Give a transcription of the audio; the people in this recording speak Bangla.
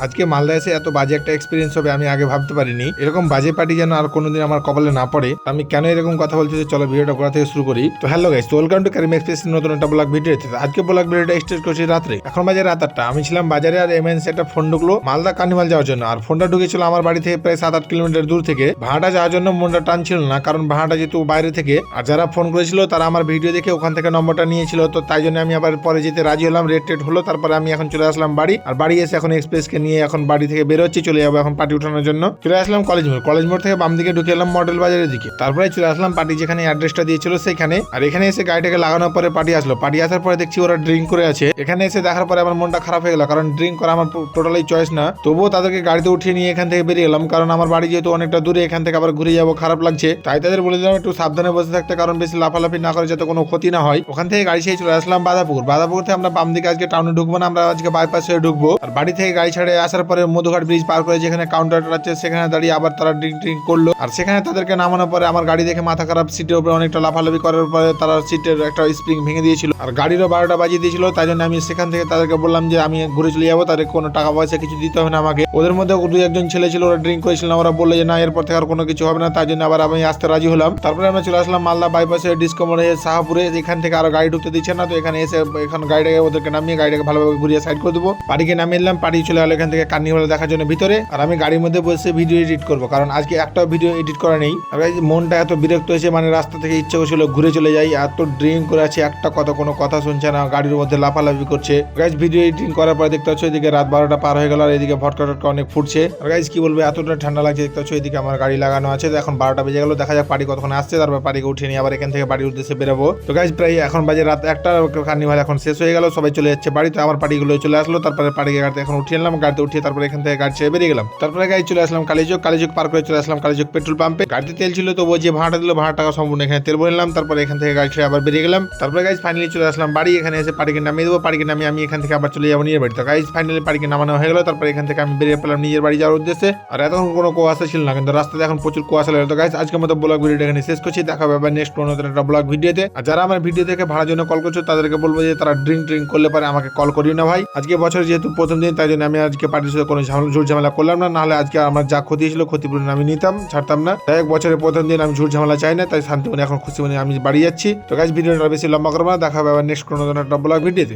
আজকে মালদা এসে এত বাজে একটা এক্সপিরিয়েন্স হবে আমি আগে ভাবতে পারিনি। এরকম বাজে পার্টি যেন আর কোনোদিন আমার কপালে না পড়ে। আমি কেন এরকম কথা বলছি, চলো ভিডিওটা গোড়া থেকে শুরু করি। তো hello guys, welcome to Karim express নতুন একটা ব্লগ ভিডিও। আজকে ব্লগ ভিডিওটা স্টার্ট করছি রাত্রে, এখন বাজে রাত 8টা। আমি ছিলাম বাজারে আর এমএনসি একটা ফোন ঢুকলো মালদা কার্নিভাল যাওয়ার জন্য। আর ফোনটা ঢুকেছিল আমার বাড়ি থেকে প্রায় 7-8 কিলোমিটার দূর থেকে। ভাড়াটা যাওয়ার জন্য মনটা টানছিল না, কারণ ভাড়াটা যেহেতু বাইরে থেকে। আর যারা ফোন করেছিল তারা আমার ভিডিও দেখে ওখান থেকে নম্বরটা নিয়েছিল, তো তাই জন্য আমি আবার পরে যেতে রাজি হলাম। রেট হলো, তারপরে আমি এখন চলে আসলাম বাড়ি। আর বাড়ি এসে এখন এক্সপ্রেসকে নিয়ে এখন বাড়ি থেকে বেরোচ্ছি, চলে যাবো এখন পার্টি উঠানোর জন্য। চলে আসলাম কলেজ মোড় থেকে বাম দিকে ঢুকে এলাম মডেল বাজারের দিকে। তারপরে চলে আসলাম পার্টি যেখানে অ্যাড্রেসটা দিয়েছিল সেখানে। আর এখানে এসে গাড়িটাকে লাগানোর পরে পার্টি আসলো। পার্টি আসার পরে দেখছি ওরা ড্রিঙ্ক করে আছে। এখানে এসে দেখার পরে আমার মনটা খারাপ হয়ে গেল, কারণ ড্রিঙ্ক করা আমার টোটালি চয়েস না। তবুও তাদেরকে গাড়িতে উঠিয়ে নিয়ে এখান থেকে বেরিয়ে এলাম, কারণ আমার বাড়ি যেহেতু অনেকটা দূরে, এখান থেকে আবার ঘুরে যাবো, খারাপ লাগছে। তাই তাদের বলে দিলাম একটু সাবধানে বসে থাকতে, কারণ বেশি লাফালাফি না করে যাতে কোনো ক্ষতি না হয়। ওখান থেকে গাড়ি ছেড়ে চলে আসলাম বাদাপুর থেকে আমরা বাম দিকে আজকে টাউনে ঢুকবো না, আমরা আজকে বাইপাস হয়ে ঢুকবো। আর বাড়ি থেকে গাড়ি ছেড়ে আসার পরে মধুঘাট ব্রিজ পার করে যেখানে কাউন্টার আছে সেখানে দাঁড়িয়ে আবার তারা ড্রিঙ্ক করলো। আর সেখানে তাদেরকে নামানোর পরে আমার গাড়ি দেখে মাথা খারাপ, সিটের উপরে অনেকটা লাফালাফি করার পরে তারা সিটের একটা স্প্রিং ভেঙে দিয়েছিল। আর গাড়িরও 12টা বাজিয়ে দিয়েছিল। তাই জন্য আমি সেখান থেকে তাদেরকে বললাম যে আমি ঘুরে চলে যাবো, তাদের কোনো টাকা পয়সা কিছু দিতে হবে না আমাকে। ওদের মধ্যে 2-1 ছেলে ছিল, ওরা ড্রিঙ্ক করেছিল। ওরা বললো যে না, এরপর থেকে আর কোনো কিছু হবে না। তাই জন্য আবার আমি আসতে রাজি হলাম। তারপরে আমরা চলে আসলাম মালদা বাইপাসে ডিস্কো মোড়ে শাহপুরে। এখান থেকে আরো গাড়ি ঢুকতে দিচ্ছে না, তো এখানে এসে এখন গাড়িটাকে ওদেরকে নামিয়ে গাড়িটাকে ভালোভাবে ঘুরিয়ে সাইড করে দেবো। বাড়িকে নামিয়ে এলাম, পার্টি চলে গেল এখান থেকে কার্নিভাল দেখার জন্য ভিতরে। আর আমি গাড়ির মধ্যে বসে ভিডিও এডিট করবো, কারণ আজকে একটাও ভিডিও এডিট করা নেই। আর মনটা এত বিরক্ত হয়েছে, মানে রাস্তা থেকে ইচ্ছে করছিল ঘুরে চলে যাই। এত ড্রিঙ্ক করে আছে, একটা কথা কোনো কথা শুনছে না, গাড়ির মধ্যে লাফালাফি করছে। গাইজ ভিডিও এডিটিং করার পরে দেখতে পাচ্ছ এদিকে রাত 12টা পার হয়ে গেল, আর এদিকে ভটকা অনেক ফুটছে। আর গাইজ কি বলবো, এতটা ঠান্ডা লাগছে। দেখতে পাচ্ছ এদিকে আমার গাড়ি লাগানো আছে। এখন 12টা বেজে গেল, দেখা যাক পার্টি কতক্ষণ আসছে। তারপর পার্টিকে উঠিয়ে নিয়ে আবার এখান থেকে বাড়ির উদ্দেশ্যে বেরোবো। তো গাইজ প্রায় এখন বাজে রাত 1টা, কার্নিভাল এখন শেষ হয়ে গেল, সবাই চলে যাচ্ছে বাড়ি। তো আমার পার্টিগুলো চলে আসলো। তারপরে পার্টিকে গাড়িতে এখন উঠিয়ে নিলাম, গাড়িতে উঠিয়ে তারপরে এখান থেকে গাড়ি ছেড়ে বেরিয়ে গেলাম। তারপরে গাড়ি চলে আসলাম কালীচক পার করে চলে আসলাম কালীচক পেট্রোল পাম্পে। গাড়িতে তেল ছিল, তো যে ভাড়াটা দিল ভাড়া টাকা সম্পূর্ণ এখানে তেল ভরে নিলাম। তারপরে এখান থেকে গাড়ি ছেড়ে আবার বেরিয়ে গেলাম। তারপরে গাইজ ফাইনালি চলে আসলাম বাড়ি। এখানে এসে পার্টিকে নামিয়ে দেবো। পার্টিকে নামিয়ে আমি এখান থেকে আবার চলে যাবো নিজের বাড়ি। তো গাইজ ফাইনালি পার্টিকে নামানো হয়ে গেল। তারপরে এখান থেকে আমি বেরিয়ে পেলাম নিজের বাড়ি যাওয়ার উদ্দেশ্যে। আর এতক্ষণ কোনো কুয়াশা ছিল না, কিন্তু রাস্তাতে এখন প্রচুর কুয়াশা লাগে। তো গাইজ আজকের মতো ব্লগ ভিডিওটা এখানে শেষ করছি। দেখা হবে নেক্সট নতুন একটা ব্লগ ভিডিওতে। আর যারা আমার ভিডিও দেখে ভাড়ার জন্য কল করছো তাদেরকে বলবো যে তারা ড্রিঙ্ক করলে পারে আমাকে কল করিও না ভাই। আজকে বছর যেহেতু প্রথম দিন, তাই জন্য আমি আজকে পার্টির সাথে কোনো ঝামেলা করলাম না। নাহলে আজকে আমার যা ক্ষতি ছিল ক্ষতিপূরণ আমি নিতাম, ছাড়তাম না। তাই বছরের প্রথম দিন আমি ঝামেলা চাই না, তাই শান্তি মনে এখন খুশি মনে আমি বাড়ি যাচ্ছি। তো গাইজ ভিডিওটা বেশি লম্বা করবো না, দেখা হবে আবার নেক্সট কোনো একটা ব্লগ ভিডিওতে।